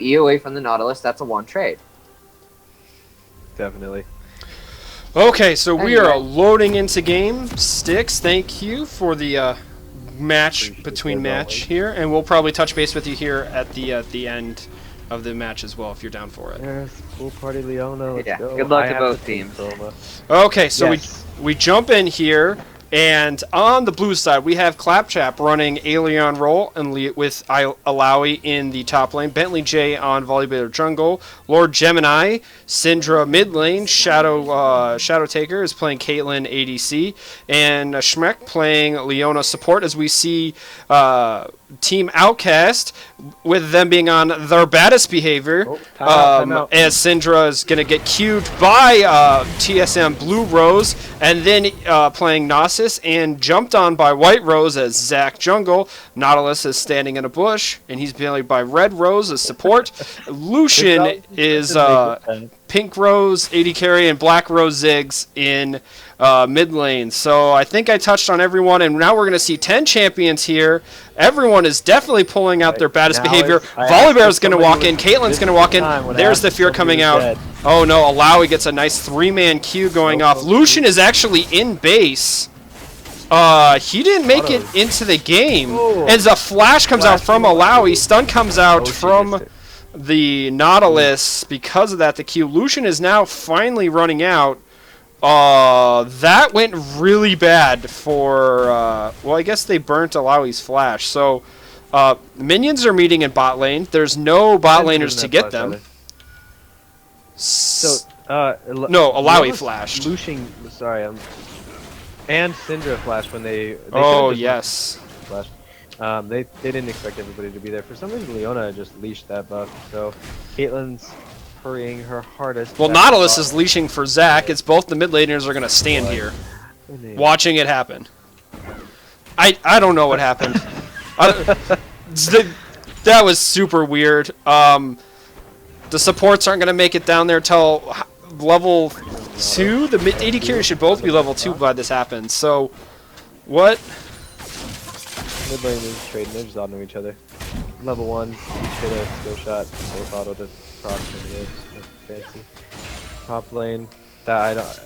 E away from the Nautilus, that's a 1 trade. Definitely. Okay, so we are Anyway. loading into game. Sticks, thank you for the match Appreciate between it, match always. here, and we'll probably touch base with you here at the end of the match as well if you're down for it. Yes, pool party Leona. Let's Yeah, go. good luck I to have both the teams. Chroma. Okay, so Yes. we jump in here, and on the blue side we have Claptrap running Alien role and with Alawi in the top lane, Bentley J on Volleyball jungle, Lord Gemini, Syndra mid lane, Shadow Taker is playing Caitlyn ADC, and Schmeck playing Leona support as we see Team Outcast with them being on their baddest behavior. Oh, time out. As Syndra is going to get queued by TSM Blue Rose, and then playing Gnosis, and jumped on by White Rose as Zach Jungle. Nautilus is standing in a bush, and he's played by Red Rose as support. Lucian is Pink Rose, AD Carry, and Black Rose Ziggs in mid lane. So I think I touched on everyone, and now we're going to see 10 champions here. Everyone is definitely pulling out their baddest Now behavior. I asked Volibear's if going to somebody walk in. was- Caitlin's going to walk in. time when I There's asked the if fear somebody coming was out. dead. Oh no, Alawi gets a nice 3-man queue going off. Lucian is actually in base. He didn't make it into the game. Oh. As a flash comes out from Alawi, stun comes out Oh, she from missed it. the Nautilus. Because of that, the queue. Lucian is now finally running out. That went really bad for, well, I guess they burnt Alawi's flash. So, minions are meeting in bot lane. There's no bot laners to get them. So, No, Alawi Leona's flashed. Lucian, sorry, and Syndra flashed when they Oh, could've just yes. flashed. They didn't expect everybody to be there. For some reason, Leona just leashed that buff. So, Caitlyn's hurrying her hardest. Well, back to Nautilus bot is leashing for Zach. It's both the mid laners are going to stand here, lane. watching it happen. I don't know what happened. That was super weird. The supports aren't going to make it down there till level 2. The mid AD carry should both be level 2 by this happens. So, what? Mid lane is trading. They're just autoing each other. Level 1, each hit a skill shot. Both auto to proc. That's fancy. Top lane. That I don't.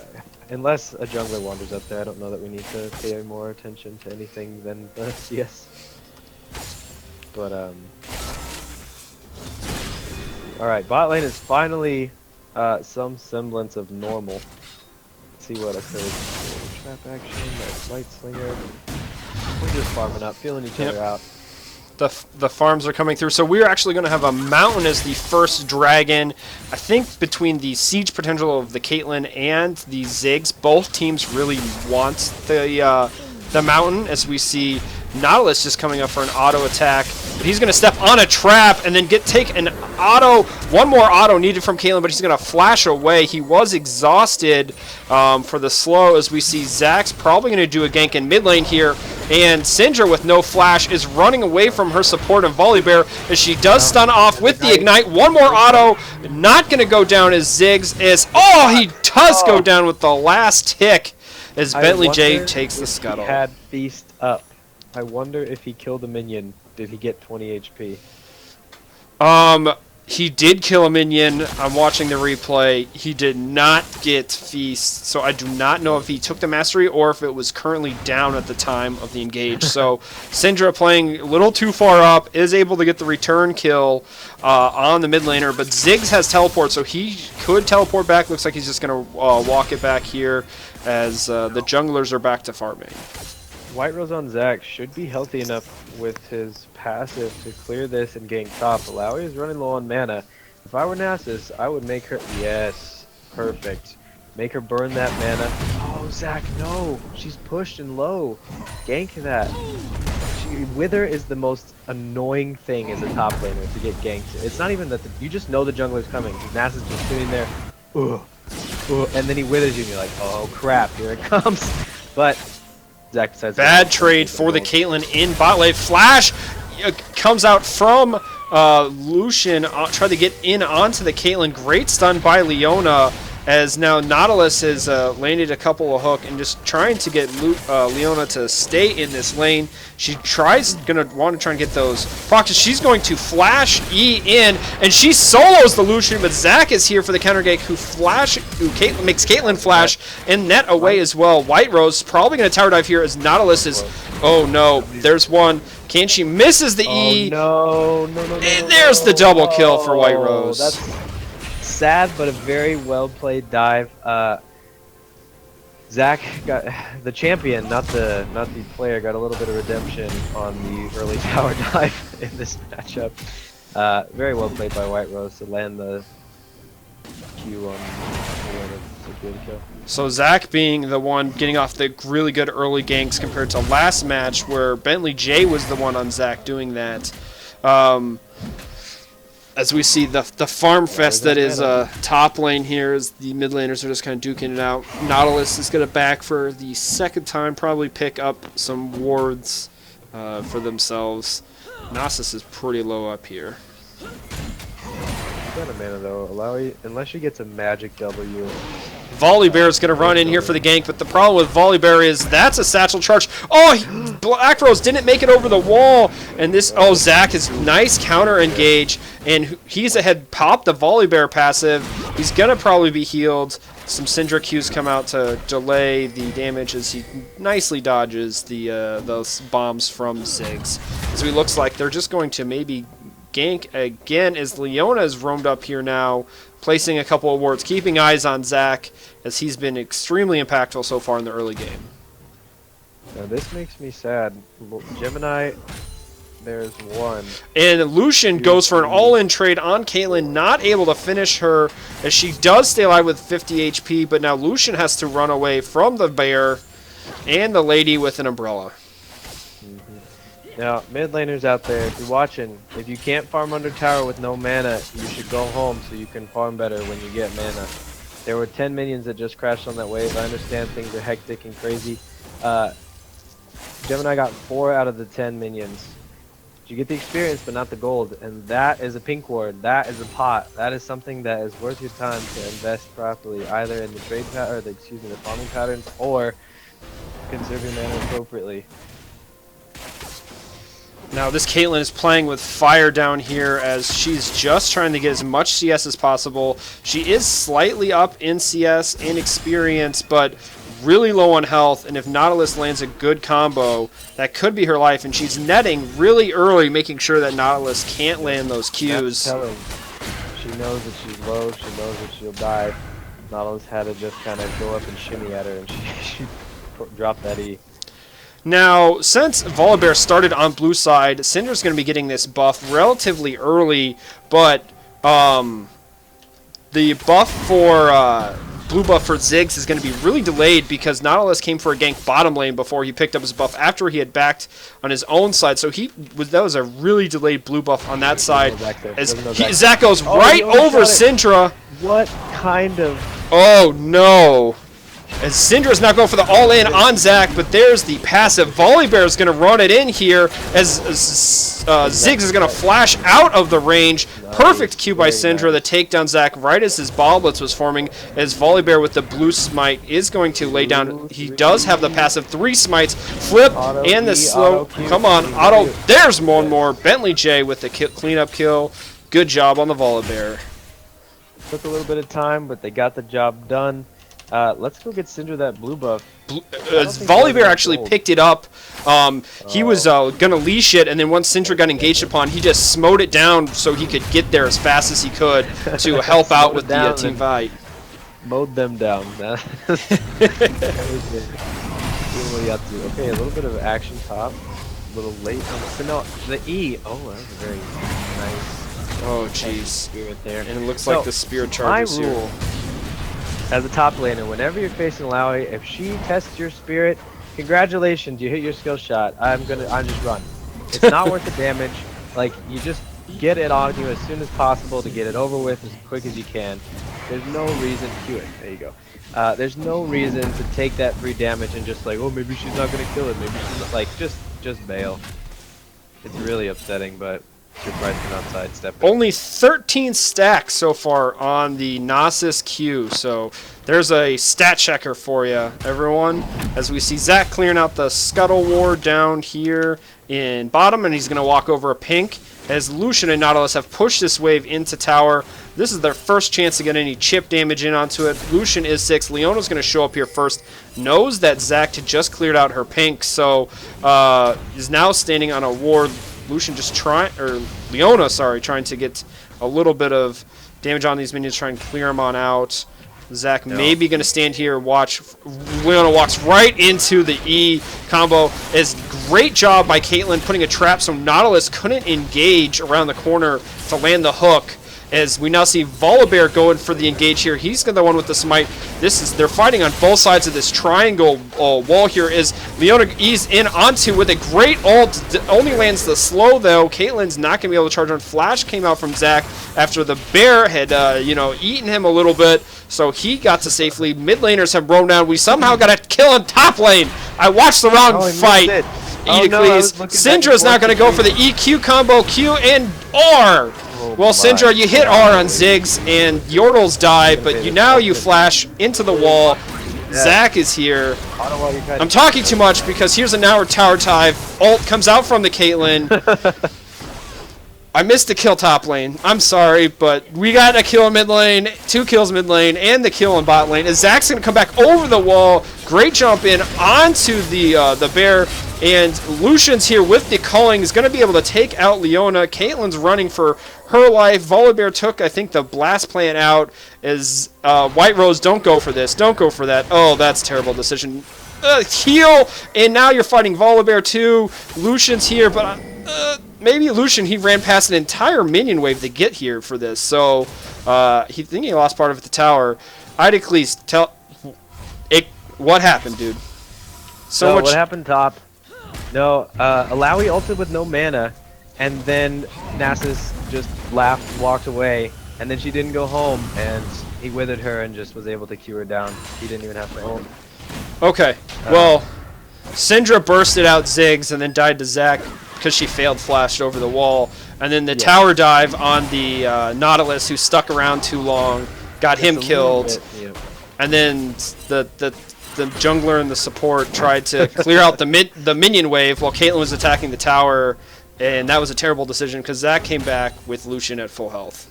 Unless a jungler wanders up there, I don't know that we need to pay more attention to anything than the CS. But Alright, bot lane is finally some semblance of normal. Let's see what occurs. Trap action, that light slinger. We're just farming up, feeling each other out. The farms are coming through. So we're actually going to have a mountain as the first dragon. I think between the siege potential of the Caitlyn and the Ziggs, both teams really want the mountain, as we see Nautilus just coming up for an auto attack. But he's going to step on a trap and then take an auto. One more auto needed from Caitlyn, but he's going to flash away. He was exhausted for the slow, as we see Zach's probably going to do a gank in mid lane here. And Syndra, with no flash, is running away from her support of Volibear as she does stun off with the ignite. One more auto. Not going to go down as Ziggs is. Oh, he does go down with the last tick as Bentley J takes the scuttle. He had Feast up. I wonder if he killed a minion. Did he get 20 HP? He did kill a minion. I'm watching the replay. He did not get Feast, so I do not know if he took the mastery or if it was currently down at the time of the engage. So Syndra, playing a little too far up, is able to get the return kill on the mid laner, but Ziggs has teleport, so he could teleport back. Looks like he's just going to walk it back here as the junglers are back to farming. White Rose on Zach should be healthy enough with his passive to clear this and gain top. Alawi is running low on mana. If I were Nasus, I would make her... Yes, perfect. Make her burn that mana. Oh, Zach, no. She's pushed and low. Gank that. Wither is the most annoying thing as a top laner to get ganked. It's not even that... you just know the jungler's coming. Nasus is just sitting there. Ugh. Ugh. And then he withers you and you're like, oh crap, here it comes. But... Zach decides bad trade for the Caitlyn in bot lane. Flash comes out from Lucian, try to get in onto the Caitlyn. Great stun by Leona as now Nautilus has landed a couple of hook and just trying to get Leona to stay in this lane. She gonna want to try and get those foxes. She's going to flash E in, and she solos the Lucian, but Zach is here for the counter gank, who makes Caitlyn flash and net away as well. White Rose probably going to tower dive here as Nautilus is. Oh no, there's one. Can she misses the E? No. And there's the double kill for White Rose. That's sad, but a very well played dive. Zach got the champion, not the player, got a little bit of redemption on the early tower dive in this matchup. Very well played by White Rose to land the Q on the good kill. So Zach being the one getting off the really good early ganks compared to last match where Bentley J was the one on Zach doing that. As we see the farm fest that is top lane here as the mid laners are just kind of duking it out. Nautilus is going to back for the second time, probably pick up some wards for themselves. Nasus is pretty low up here. Got a mana though, unless she gets a magic W. Volibear is going to run in here for the gank, but the problem with Volibear is that's a satchel charge. Oh, Black Rose didn't make it over the wall, and this, oh, Zach is nice counter engage, and he's ahead, popped the Volibear passive. He's going to probably be healed. Some Syndra Qs come out to delay the damage as he nicely dodges those bombs from Ziggs. So it looks like they're just going to maybe gank again as Leona is roamed up here now, placing a couple of wards, keeping eyes on Zach as he's been extremely impactful so far in the early game. Now this makes me sad. Gemini, there's one. And Lucian goes for an all-in trade on Caitlyn, not able to finish her as she does stay alive with 50 HP, but now Lucian has to run away from the bear and the lady with an umbrella. Now, mid laners out there, if you're watching, if you can't farm under tower with no mana, you should go home so you can farm better when you get mana. There were 10 minions that just crashed on that wave. I understand things are hectic and crazy. Gemini got 4 out of the 10 minions. You get the experience, but not the gold, and that is a pink ward. That is a pot. That is something that is worth your time to invest properly, either in the trade or the farming patterns, or conserving mana appropriately. Now this Caitlyn is playing with fire down here as she's just trying to get as much CS as possible. She is slightly up in CS and experience, but really low on health, and if Nautilus lands a good combo, that could be her life, and she's netting really early, making sure that Nautilus can't land those Qs. She knows that she's low, she knows that she'll die. Nautilus had to just kind of go up and shimmy at her, and she dropped that E. Now, since Volibear started on blue side, Syndra's going to be getting this buff relatively early, but the buff for blue buff for Ziggs is going to be really delayed because Nautilus came for a gank bottom lane before he picked up his buff after he had backed on his own side. So that was a really delayed blue buff on that side. As Zach goes right over Syndra. What kind of... Oh, no. As Syndra's now going for the all-in on Zach, but there's the passive. Volibear is going to run it in here as Ziggs is going to flash out of the range. Perfect Q by Syndra, the takedown Zach right as his ball blitz was forming, as Volibear with the blue smite is going to lay down. He does have the passive 3 smites, flip, and the slow. Come on, auto. There's one more. Bentley J with the cleanup kill. Good job on the Volibear. Took a little bit of time, but they got the job done. Let's go get Syndra that blue buff. Volibear actually picked it up. He was going to leash it, and then once Syndra got engaged upon, he just smote it down so he could get there as fast as he could to help out with the team fight. Mowed them down. Okay, a little bit of action top. A little late on the E. Oh, that was a very nice. Oh, jeez. Spirit there. And it looks like the spirit charges here. My rule as a top laner, whenever you're facing Lowy, if she tests your spirit, congratulations, you hit your skill shot. I just run. It's not worth the damage. Like, you just get it on you as soon as possible to get it over with as quick as you can. There's no reason to do it. There you go. There's no reason to take that free damage and just like, oh, maybe she's not gonna kill it. Maybe she's not, like, just bail. It's really upsetting, but surprised for not sidestepping. Only 13 stacks so far on the Gnosis Q, so there's a stat checker for you, everyone. As we see Zach clearing out the Scuttle Ward down here in bottom, and he's going to walk over a pink. As Lucian and Nautilus have pushed this wave into tower, this is their first chance to get any chip damage in onto it. Lucian is 6. Leona's going to show up here first. Knows that Zach just cleared out her pink, so is now standing on a ward. Lucian just Leona, sorry, trying to get a little bit of damage on these minions, try and clear them on out. Zach maybe going to stand here, watch. Leona walks right into the E combo. Is great job by Caitlyn putting a trap so Nautilus couldn't engage around the corner to land the hook. As we now see Volibear going for the engage here. He's the one with the smite. They're fighting on both sides of this triangle wall here. Is Leona ease in onto with a great ult. Only lands the slow though. Caitlyn's not going to be able to charge on. Flash came out from Zach after the bear had eaten him a little bit. So he got to safely. Mid laners have roamed down. We somehow got a kill in top lane. I watched the wrong fight. Syndra's now going to go for the EQ combo, Q and R. Well, Syndra, you hit R on Ziggs, and Yordles die, but now you flash into the wall. Zach is here. I'm talking too much because here's an hour tower dive. Ult comes out from the Caitlyn. I missed the kill top lane. I'm sorry, but we got a kill in mid lane, 2 kills mid lane, and the kill in bot lane. As Zach's going to come back over the wall. Great jump in onto the bear. And Lucian's here with the culling. Is going to be able to take out Leona. Caitlyn's running for her life. Volibear took, I think, the blast plant out. As White Rose, don't go for this. Don't go for that. Oh, that's a terrible decision. Heal, and now you're fighting Volibear too. Lucian's here, but maybe Lucian, he ran past an entire minion wave to get here for this. So he lost part of the tower. I'd at least tell it what happened, dude. So what happened top? No, Alawi ulted with no mana, and then Nasus just laughed, walked away, and then she didn't go home, and he withered her and just was able to Q her down. He didn't even have to ult. Okay, well, Syndra bursted out Ziggs and then died to Zac because she failed flashed over the wall, and then the tower dive on the Nautilus, who stuck around too long, got him killed, and then the jungler and the support tried to clear out the minion wave while Caitlyn was attacking the tower, and that was a terrible decision because Zac came back with Lucian at full health.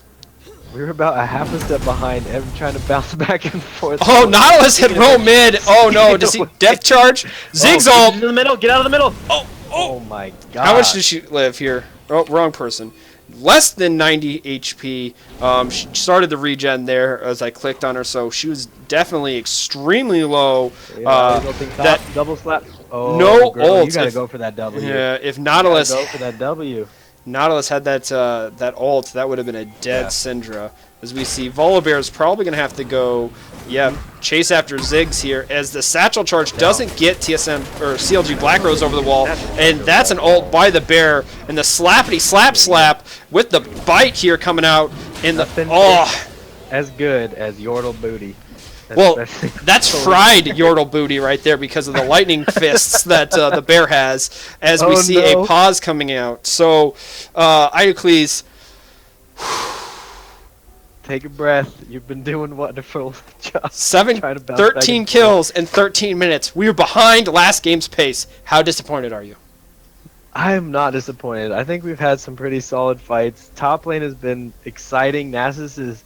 We were about a half a step behind, trying to bounce back and forth. Oh, Nautilus hit row mid. Oh no, does he death charge? Ziggs ult. In the middle, get out of the middle. Oh my god. How much did she live here? Oh, wrong person. Less than 90 HP. She started the regen there as I clicked on her, so she was definitely extremely low. That double slap. Oh, no girl, ult. You gotta go for that W. Yeah, if Nautilus go for that W. Nautilus had that ult, that would have been a dead Syndra. As we see, Volibear is probably going to have to go, chase after Ziggs here, as the satchel charge doesn't get TSM or CLG Black Rose over the wall, and that's an ult by the bear, and the slappity slap with the bite here coming out, and as good as Yordle booty. Well, that's fried Yordle booty right there because of the lightning fists that the bear has, as we see a pause coming out. So, Iocles, take a breath. You've been doing wonderful job. 13 kills in 13 minutes. We were behind last game's pace. How disappointed are you? I am not disappointed. I think we've had some pretty solid fights. Top lane has been exciting. Nasus is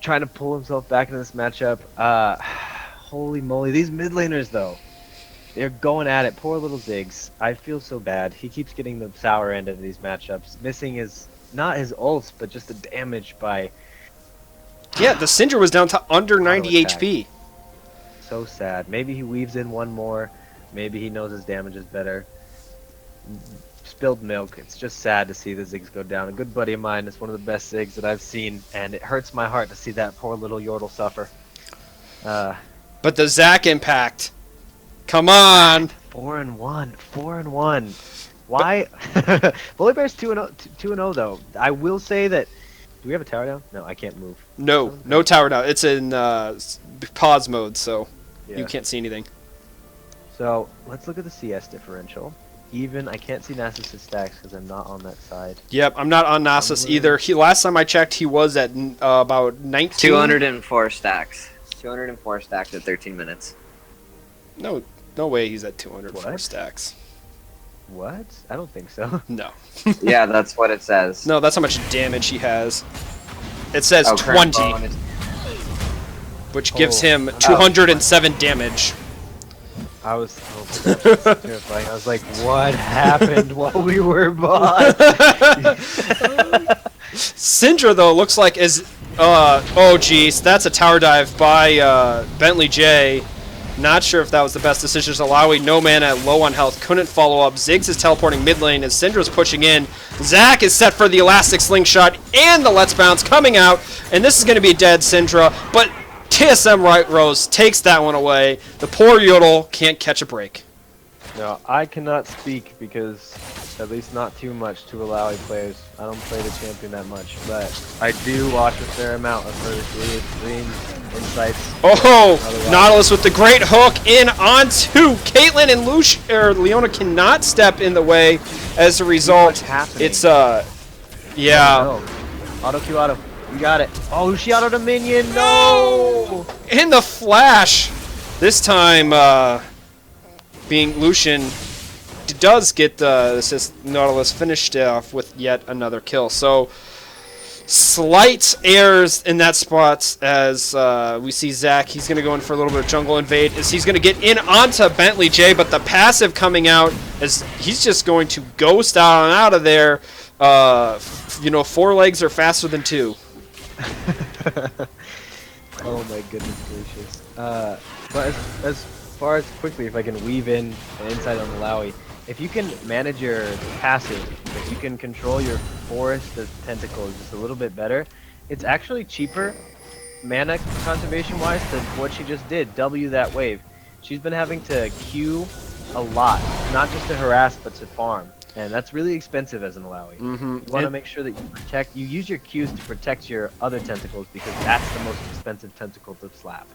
trying to pull himself back into this matchup. Holy moly, these mid laners though, they're going at it. Poor little Ziggs. I feel so bad. He keeps getting the sour end of these matchups. Missing his, not his ults, but just the damage by... Yeah, the Syndra was down to under 90 HP. So sad. Maybe he weaves in one more. Maybe he knows his damage is better. Spilled milk. It's just sad to see the Ziggs go down. A good buddy of mine is one of the best Ziggs that I've seen, and it hurts my heart to see that poor little Yordle suffer. But the Zac impact. Come on. 4-1. 4-1. Why? Volibear's 2-0 though. I will say that. Do we have a tower down? No, I can't move. No tower down. It's in pause mode, so you can't see anything. So let's look at the CS differential. even. I can't see Nasus' stacks because I'm not on that side. Yep, I'm not on Nasus either. Last time I checked, he was at about 19. 204 stacks. 204 stacks at 13 minutes. No way he's at 204 What? stacks. What? I don't think so. No. Yeah, that's what it says. No, that's how much damage he has. It says current 20, bonus. which gives Oh. him 207 damage. I was terrifying. I was like, what happened while we were bought? Syndra, though, looks like is... oh, geez. That's a tower dive by Bentley J. Not sure if that was the best decision. Alawi, no mana, low on health, couldn't follow up. Ziggs is teleporting mid lane as Syndra's pushing in. Zac is set for the Elastic Slingshot and the Let's Bounce coming out. And this is going to be dead Syndra, but TSM Right Rose takes that one away. The poor Yodel can't catch a break. No, I cannot speak because, at least not too much, to Alawi players. I don't play the champion that much, but I do watch a fair amount of her streams, insights. Oh, Otherwise- Nautilus with the great hook in onto Caitlyn, and Leona cannot step in the way. As a result, What's happening? it's yeah. Oh, no. Auto Q auto. You got it. Oh, she autoed a minion. No! In the flash. This time, being Lucian does get this Nautilus finished off with yet another kill. So slight errors in that spot as we see Zac. He's going to go in for a little bit of jungle invade as he's going to get in onto Bentley J, but the passive coming out as he's just going to ghost out of there. You know, 4 legs are faster than 2. Oh my goodness gracious. But as far as quickly, if I can weave in an insight on Malawi, if you can manage your passive, if you can control your forest of tentacles just a little bit better, it's actually cheaper mana conservation wise than what she just did, W that wave. She's been having to Q a lot, not just to harass but to farm. And that's really expensive as an Alawi. Mm-hmm. You want to make sure that you use your Qs to protect your other tentacles because that's the most expensive tentacle to slap.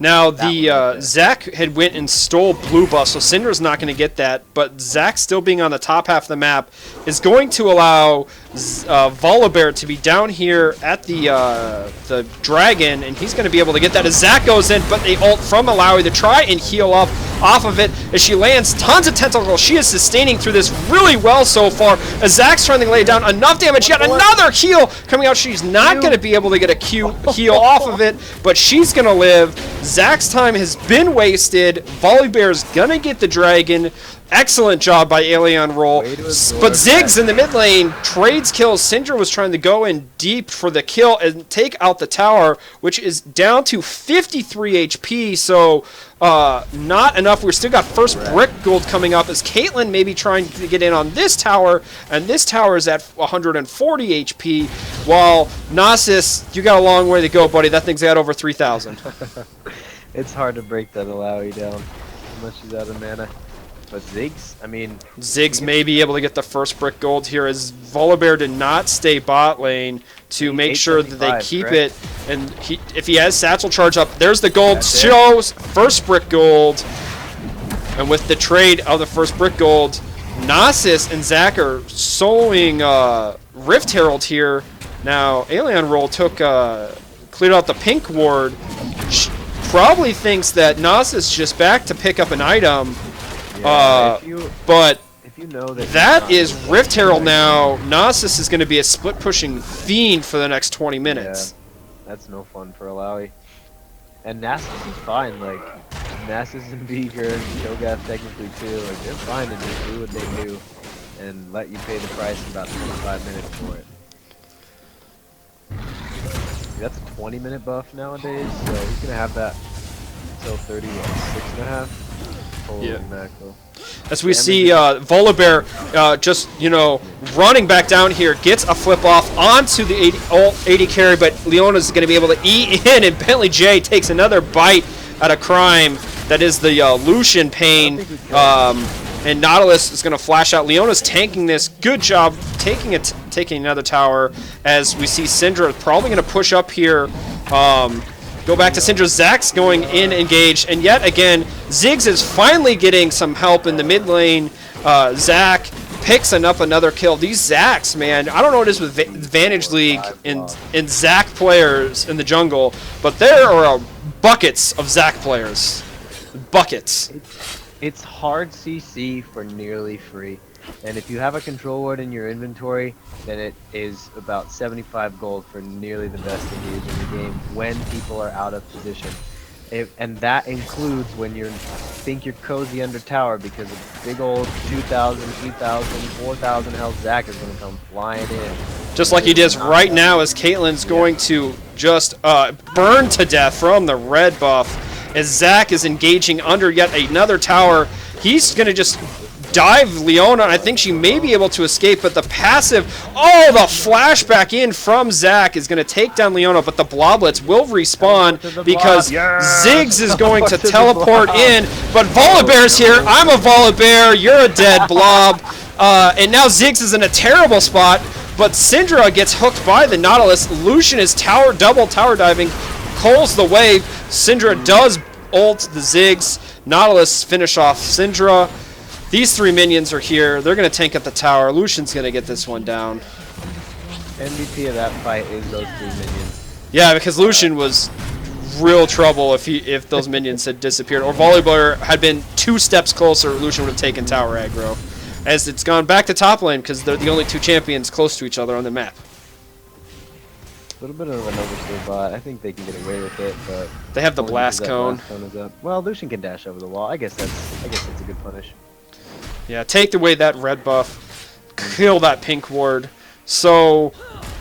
Now, That one the right there. Zac had went and stole blue buff, so Syndra's not going to get that, but Zac still being on the top half of the map is going to allow Volibear to be down here at the dragon, and he's going to be able to get that as Zac goes in, but they ult from Malawi to try and heal up off of it as she lands tons of tentacles. She is sustaining through this really well so far as Zac's trying to lay down enough damage. Yet another heal coming out. She's not going to be able to get a heal off of it, but she's going to live. Zac's time has been wasted. Volibear's going to get the dragon. Excellent job by Alien Roll. Way to absorb But Ziggs in the mid lane trades kills. Syndra was trying to go in deep for the kill and take out the tower, which is down to 53 HP. So not enough. We've still got first brick gold coming up as Caitlyn may be trying to get in on this tower, and this tower is at 140 HP, while Nasus, you got a long way to go, buddy. That thing's got over 3,000. It's hard to break that Alawi down unless she's out of mana. But Ziggs, I mean... Ziggs may be able to get the first brick gold here as Volibear did not stay bot lane to make sure that they keep it. And if he has Satchel Charge up, there's the gold. Shows first brick gold. And with the trade of the first brick gold, Nasus and Zac are soloing Rift Herald here. Now, Alien Roll took cleared out the pink ward. Probably thinks that Nasus just back to pick up an item. Yeah, But if you know that is Rift Herald now. Nasus is going to be a split-pushing fiend for the next 20 minutes. Yeah, that's no fun for Alawi. And Nasus is fine, like, Nasus and Beaker and Shogath technically too, like, they're fine to just do what they do and let you pay the price in about 25 minutes for it. That's a 20-minute buff nowadays, so he's going to have that until 36.5. Yeah. Macro. As we see Volibear just, you know, running back down here, gets a flip off onto the 80 carry, but Leona's going to be able to eat in, and Bentley J takes another bite out of crime. That is the Lucian pain. And Nautilus is going to flash out. Leona's tanking this. Good job taking another tower. As we see Syndra probably going to push up here. Go back to Syndra. Zac's going in engaged. And yet again, Ziggs is finally getting some help in the mid lane Zach picks up another kill. These Zacks, man, I don't know what it is with Vantage League and Zac players in the jungle, but there are buckets of Zac players. Buckets. It's hard CC for nearly free, and if you have a control ward in your inventory, then it is about 75 gold for nearly the best engage in the game when people are out of position. And that includes when you think you're cozy under tower, because a big old 2,000, 3,000, 4,000 health Zac is going to come flying in. Just like he does right now, as Caitlyn's going to just burn to death from the red buff. As Zac is engaging under yet another tower, he's going to just dive Leona. I think she may be able to escape, but the passive, the flashback in from Zac is going to take down Leona, but the Bloblets will respawn because Ziggs is going to teleport in, but Volibear's here. I'm a Volibear, you're a dead Blob, and now Ziggs is in a terrible spot, but Syndra gets hooked by the Nautilus. Lucian is double tower diving, culls the wave. Syndra does ult the Ziggs. Nautilus finish off Syndra. These 3 minions are here. They're going to tank at the tower. Lucian's going to get this one down. MVP of that fight is those 3 minions. Yeah, because Lucian was real trouble if those minions had disappeared. Or Volibear had been 2 steps closer, Lucian would have taken tower aggro. As it's gone back to top lane because they're the only 2 champions close to each other on the map. A little bit of an oversteer bot. I think they can get away with it, but they have the blast cone. Is up. Well, Lucian can dash over the wall. I guess that's a good punish. Yeah, take away that red buff, kill that pink ward. So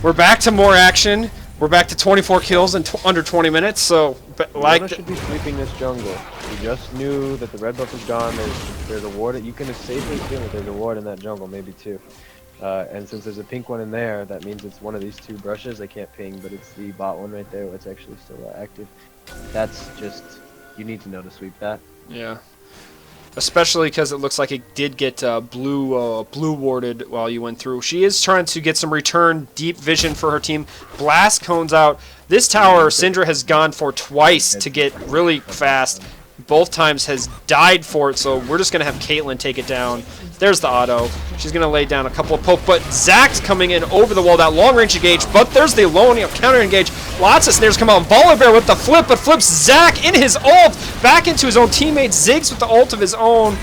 we're back to more action. We're back to 24 kills in under 20 minutes. So like should be sweeping this jungle. We just knew that the red buff is gone. There's a ward. You can safely assume that there's a ward in that jungle, maybe 2. And since there's a pink one in there, that means it's one of these 2 brushes. I can't ping, but it's the bot one right there. It's actually still active. That's just, you need to know to sweep that. Yeah. Especially because it looks like it did get blue warded while you went through. She is trying to get some return deep vision for her team. Blast cones out. This tower, Syndra has gone for twice to get really fast. Both times has died for it, so we're just going to have Caitlyn take it down. There's the auto. She's going to lay down a couple of poke, but Zac's coming in over the wall, that long-range engage, but there's the Helio counter-engage. Lots of snares come out. Volibear with the flip, but flips Zac in his ult back into his own teammate. Ziggs with the ult of his own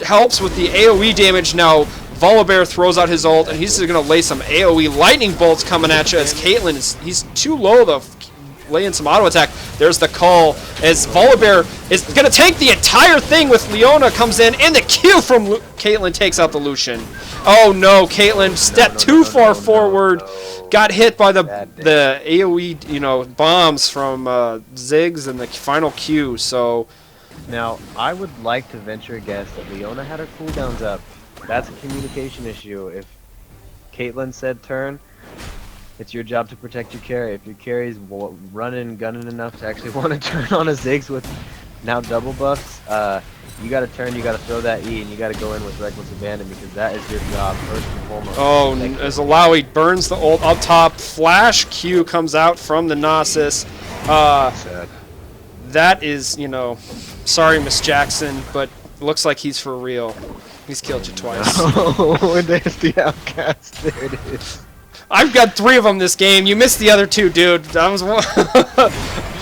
helps with the AoE damage. Now Volibear throws out his ult, and he's going to lay some AoE lightning bolts coming at you as Caitlyn he's too low to lay in some auto attack. There's the call as Volibear is going to tank the entire thing with Leona comes in, and the Q from Caitlyn takes out the Lucian. Oh no, Caitlyn stepped too far forward, got hit by the AoE bombs from Ziggs and the final Q. So now I would like to venture a guess that Leona had her cooldowns up. That's a communication issue. If Caitlyn said turn, it's your job to protect your carry. If your carry's running, gunning enough to actually want to turn on a Ziggs with now double buffs, you got to turn, you got to throw that E, and you got to go in with reckless abandon because that is your job first and foremost. Oh, as Alawi burns the ult up top, flash Q comes out from the Gnosis. That is, sorry, Miss Jackson, but looks like he's for real. He's killed you twice. Oh, there's the outcast. There it is. I've got 3 of them this game. You missed the other 2, dude. That was one.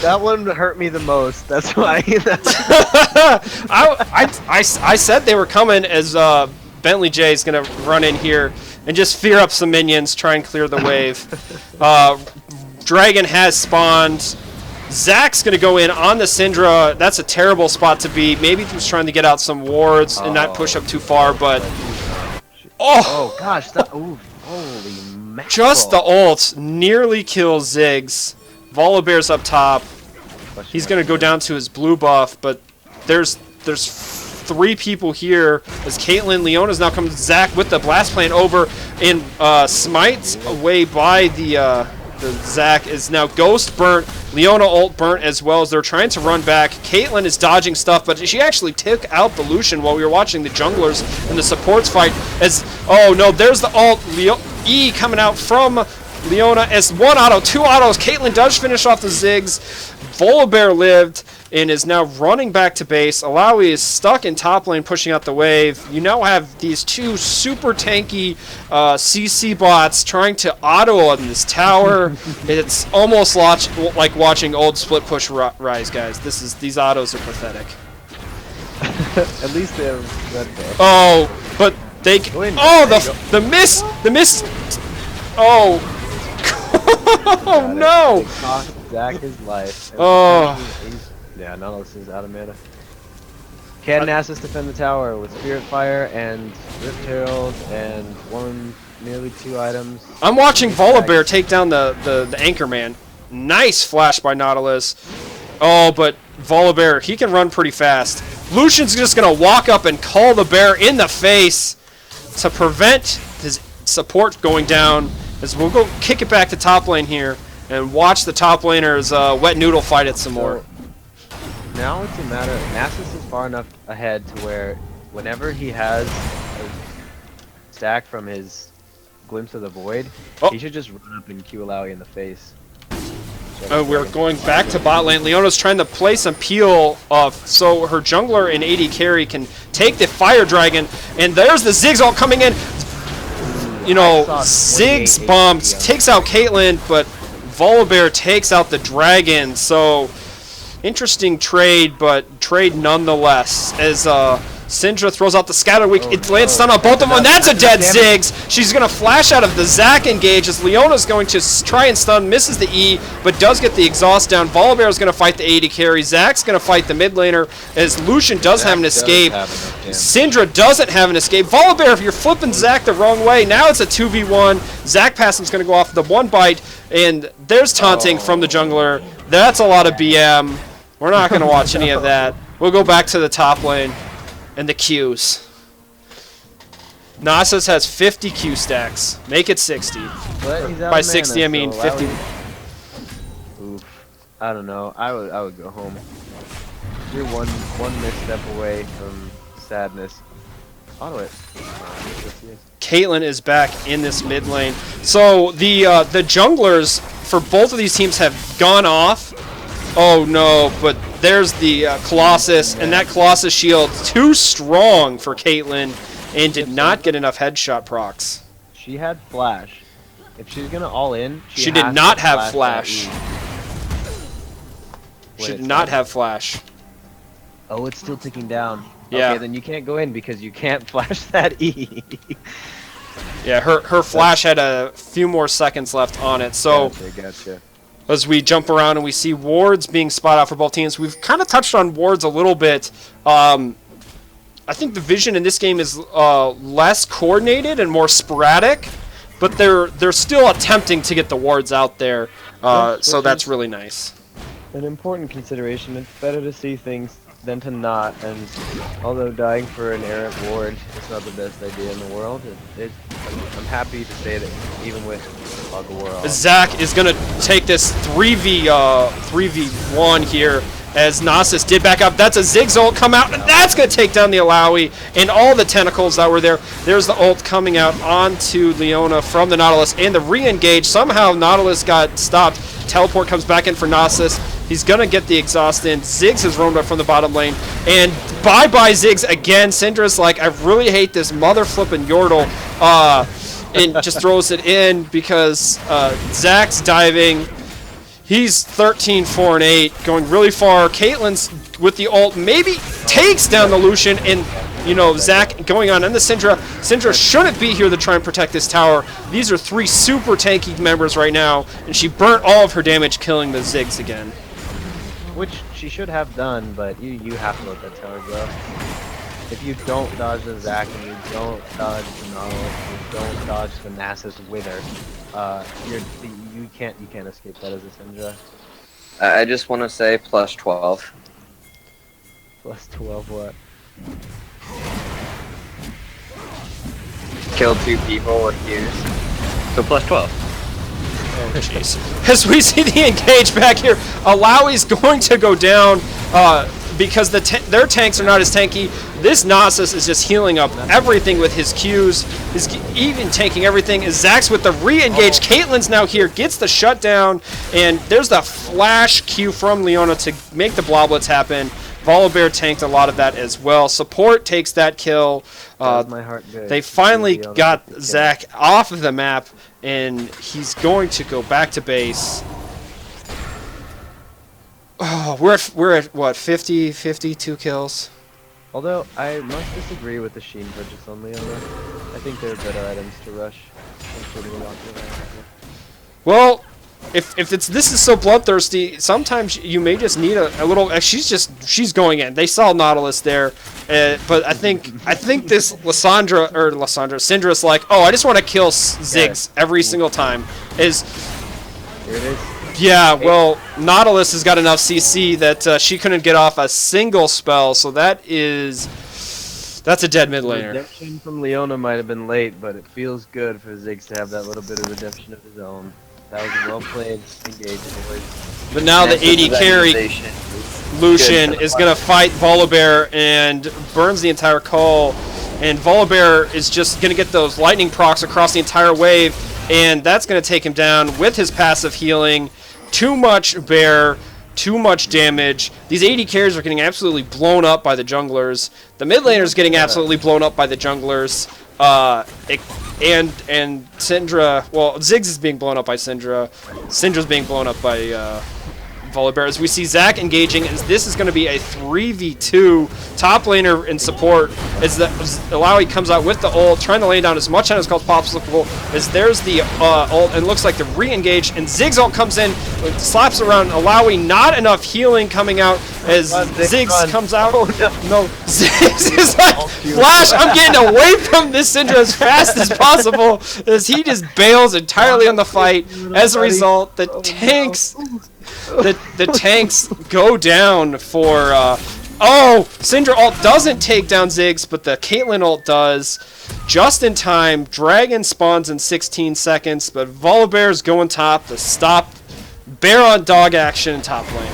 That one hurt me the most. That's why. I said they were coming as Bentley J is going to run in here and just fear up some minions, try and clear the wave. Dragon has spawned. Zac's going to go in on the Syndra. That's a terrible spot to be. Maybe he was trying to get out some wards and not push up too far, but... Oh gosh. Holy mackerel. Just the ult nearly kills Ziggs. Volibear's up top. He's going to go down to his blue buff, but there's 3 people here as Caitlyn. Leona's now coming to Zac with the blast plane over, and Smite's away by the Zac is now ghost burnt. Leona ult burnt as well as they're trying to run back. Caitlyn is dodging stuff, but she actually took out the Lucian while we were watching the junglers and the supports fight. As oh no, there's the ult. E coming out from Leona as 1 auto, 2 autos. Caitlyn does finish off the Ziggs. Volibear lived and is now running back to base. Alawi is stuck in top lane pushing out the wave. You now have these 2 super tanky CC bots trying to auto on this tower. It's almost like watching old split push rise, guys. These autos are pathetic. At least they have red buff. Oh, but they. Oh, the miss. Oh. Oh no. It cost Zach his life. Oh. Yeah, Nautilus is out of mana. Can Nasus defend the tower with Spirit Fire and Rift Herald and nearly 2 items? I'm watching Volibear take down the Anchorman. Nice flash by Nautilus. Oh, but Volibear, he can run pretty fast. Lucian's just going to walk up and call the bear in the face to prevent his support going down. As we'll go kick it back to top lane here and watch the top laners wet noodle fight it some more. Now it's a matter of Nasus is far enough ahead to where whenever he has a stack from his Glimpse of the Void, he should just run up and Q Alawi in the face. We're going back to bot lane. Leona's trying to play some peel so her jungler and AD carry can take the Fire Dragon. And there's the Ziggs all coming in. You know, Ziggs bombs, takes out Caitlyn, but Volibear takes out the dragon. So, interesting trade, but trade nonetheless. As Syndra throws out the Scatter Weak, it lands stun on both of them, and that's a dead Ziggs! She's going to flash out of the Zac engage as Leona's going to try and stun, misses the E, but does get the exhaust down. Volibear is going to fight the AD carry. Zac's going to fight the mid laner as Lucian does have an escape. Syndra doesn't have an escape. Volibear, if you're flipping Zac the wrong way, now it's a 2v1. Zac passing's going to go off the 1 bite, and there's taunting from the jungler. That's a lot of BM. We're not going to watch any of that. We'll go back to the top lane and the Qs. Nasus has 50 Q stacks. Make it 60. By 60, I mean 50. Oof. I don't know. I would go home. You're one misstep away from sadness. Auto it. Caitlyn is back in this mid lane. So the junglers for both of these teams have gone off. Oh no, but there's the Colossus, and that Colossus shield too strong for Caitlyn and did not get enough headshot procs. She had flash. If she's gonna all in, she did not have flash. She did not have flash. Oh, it's still ticking down. Yeah. Okay, then you can't go in because you can't flash that E. Yeah, her flash had a few more seconds left on it. So Gotcha. As we jump around and we see wards being spot out for both teams, we've kind of touched on wards a little bit. I think the vision in this game is less coordinated and more sporadic, but they're still attempting to get the wards out there. So that's really nice. An important consideration. It's better to see things than to not, and although dying for an errant ward is not the best idea in the world, I'm happy to say that even with the world. Zac is going to take this 3v1 here as Nasus did back up. That's a Ziggs ult come out, and that's going to take down the Alawi and all the tentacles that were there. There's the ult coming out onto Leona from the Nautilus, and the re-engage. Somehow Nautilus got stopped. Teleport comes back in for Nasus. He's going to get the exhaust in. Ziggs has roamed up from the bottom lane. And bye-bye Ziggs again. Syndra's like, I really hate this mother flipping Yordle. And just throws it in because Zac's diving. He's 13, 4, and 8, going really far. Caitlyn's with the ult maybe takes down the Lucian, and you know, Zac going on in the Syndra. Syndra shouldn't be here to try and protect this tower. These are 3 super tanky members right now, and she burnt all of her damage killing the Ziggs again. Which she should have done, but you have to let that tower go. If you don't dodge the Zac and you don't dodge the Nautilus, you don't dodge the Nasus Wither, you can't escape that as a Syndra. I just want to say plus 12. Plus 12 what? Killed 2 people with Qs. So plus 12. Oh, jeez. As we see the engage back here, Alawi's going to go down because their tanks are not as tanky. This Nasus is just healing up everything with his Qs. Is even taking everything. Is Zax with the re-engage. Caitlyn's now here, gets the shutdown, and there's the flash Q from Leona to make the Bloblets happen. Volibear tanked a lot of that as well. Support takes that kill. My heart good. They finally got Zac off of the map, and he's going to go back to base. Oh, we're at what, 52 kills? Although I must disagree with the Sheen purchase on Leona. I think there are better items to rush. Well, if this is so bloodthirsty, sometimes you may just need a little. She's going in. They saw Nautilus there, but I think this Syndra's like, oh, I just want to kill Ziggs every single time. Here it is. Yeah, well, Nautilus has got enough CC that she couldn't get off a single spell, so that's a dead mid laner. Redemption from Leona might have been late, but it feels good for Ziggs to have that little bit of redemption of his own. That was a well-played engage, boys. But now the AD carry, Lucian, is going to fight Volibear and burns the entire call. And Volibear is just going to get those lightning procs across the entire wave, and that's going to take him down with his passive healing. Too much bear, too much damage. These AD carries are getting absolutely blown up by the junglers. The mid laner is getting absolutely blown up by the junglers. And Syndra, well, Ziggs is being blown up by Syndra. Syndra's being blown up by Volibear. As we see Zac engaging, and this is going to be a 3v2 top laner in support as Alawi comes out with the ult, trying to lay down as much as possible. As there's the ult, and looks like the re-engage, and Ziggs ult comes in, slaps around Alawi. Not enough healing coming out as Ziggs comes out. Oh, no. Ziggs is like, Flash, I'm getting away from this Syndra as fast as possible, as he just bails entirely on the fight. As a result, the tanks... The tanks go down for, oh! Syndra ult doesn't take down Ziggs, but the Caitlyn ult does. Just in time, Dragon spawns in 16 seconds, but Volibear's going top to stop bear on dog action in top lane.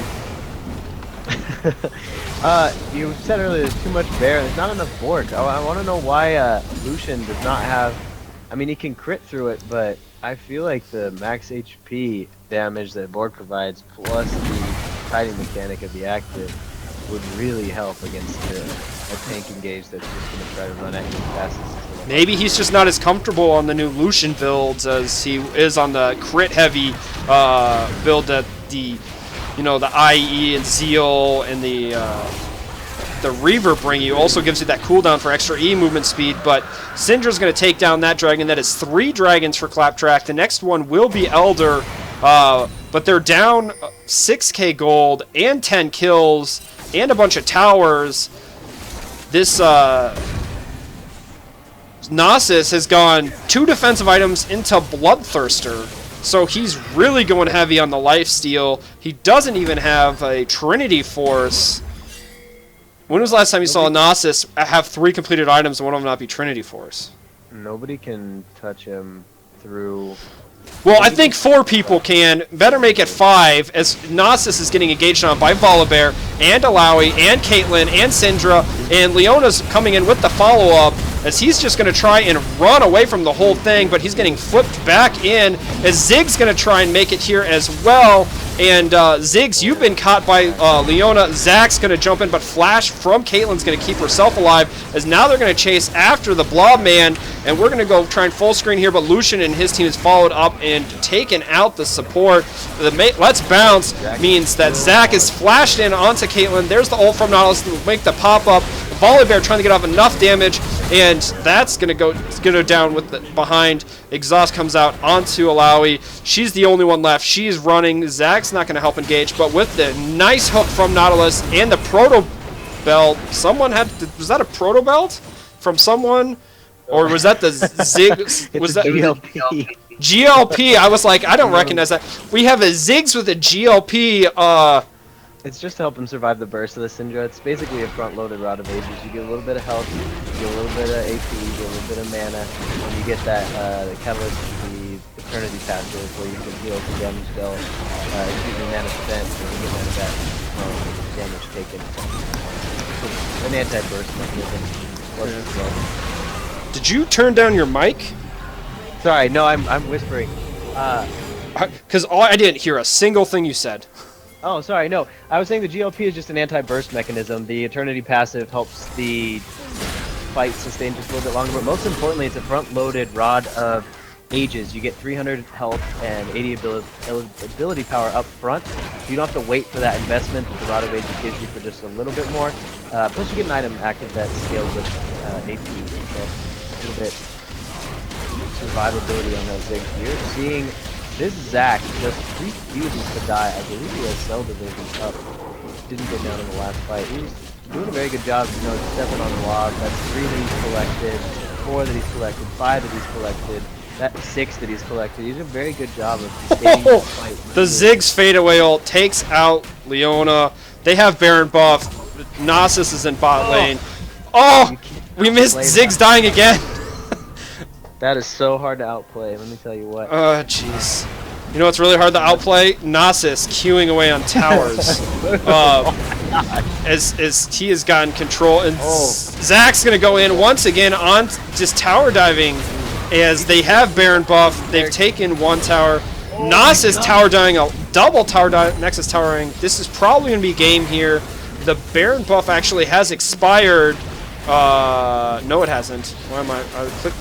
You said earlier there's too much bear, there's not enough Bork. I want to know why Lucian does not have... I mean, he can crit through it, but I feel like the max HP damage that Borg provides, plus the fighting mechanic of the active, would really help against a tank engage that's just going to try to run at you fast as Maybe he's just not as comfortable on the new Lucian builds as he is on the crit heavy build that the IE and Zeal and the Reaver bring you. Also gives you that cooldown for extra E movement speed, but Syndra's going to take down that dragon. That is 3 dragons for Claptrap. The next one will be Elder, but they're down 6k gold and 10 kills and a bunch of towers. This Nasus has gone 2 defensive items into Bloodthirster, so he's really going heavy on the lifesteal. He doesn't even have a Trinity Force. When was the last time you saw a Nasus have 3 completed items and one of them not be Trinity Force? Nobody can touch him through... Well, I think 4 people can. Better make it 5, as Nasus is getting engaged on by Volibear, and Alawi, and Caitlyn, and Syndra, and Leona's coming in with the follow-up, as he's just going to try and run away from the whole thing, but he's getting flipped back in, as Ziggs going to try and make it here as well. And Ziggs, you've been caught by Leona. Zac's going to jump in, but Flash from Caitlyn's going to keep herself alive, as now they're going to chase after the Blob Man, and we're going to go try and full screen here, but Lucian and his team has followed up and taken out the support. The Let's Bounce means that Zac is flashed in onto Caitlyn. There's the ult from Nautilus to make the pop-up. Volibear trying to get off enough damage, and that's going to go down with the behind. Exhaust comes out onto Alawi. She's the only one left. She's running. Zac's not going to help engage, but with the nice hook from Nautilus and the Proto Belt, someone had... Was that a Proto Belt from someone? Or was that the Ziggs? Was that GLP? GLP. I was like, I don't recognize that. We have a Ziggs with a GLP. It's just to help him survive the burst of the Syndra. It's basically a front-loaded Rod of Ages. You get a little bit of health, you get a little bit of AP, you get a little bit of mana, and you get that the Catalyst, the Eternity passive where you can heal for damage dealt, excuse me, mana spent, and you get mana back from damage taken. An anti-burst mechanism. Well. Did you turn down your mic? Sorry, no, I'm whispering. Because I didn't hear a single thing you said. Oh, sorry, no. I was saying the GLP is just an anti-burst mechanism. The Eternity passive helps the fight sustain just a little bit longer, but most importantly, it's a front-loaded Rod of Ages. You get 300 health and 80 ability power up front. You don't have to wait for that investment that the Rod of Ages gives you for just a little bit more. Plus, you get an item active that scales with AP, so a little bit survivability on those things. You're seeing this Zac just refuses to die. I believe he has Cell Division up. Didn't go down in the last fight. He's doing a very good job, stepping on the log. That's 3 that he's collected, 4 that he's collected, 5 that he's collected, that's 6 that he's collected. He's doing a very good job of sustaining the fight. The Ziggs fadeaway ult takes out Leona. They have Baron buff. Nasus is in bot lane. Oh! We missed Ziggs dying again. That is so hard to outplay, let me tell you what. Oh, jeez. You know what's really hard to outplay? Nasus queuing away on towers. As he has gotten control. And Zac's going to go in once again on just tower diving as they have Baron buff. They've taken 1 tower. Nasus tower dying, a double tower Nexus towering. This is probably going to be game here. The Baron buff actually has expired. No, it hasn't. Why am I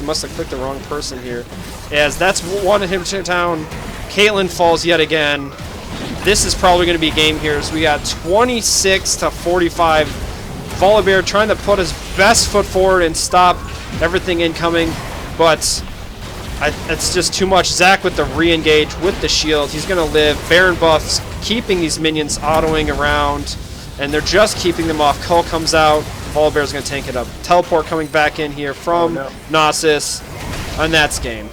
must have clicked the wrong person here. As that's one of him down. Caitlyn falls yet again. This is probably going to be game here. So we got 26 to 45. Volibear trying to put his best foot forward and stop everything incoming, but it's just too much. Zac with the re-engage with the shield. He's going to live. Baron buffs keeping these minions autoing around, and they're just keeping them off. Cull comes out. Volibear's going to tank it up. Teleport coming back in here from Nasus, and that's game.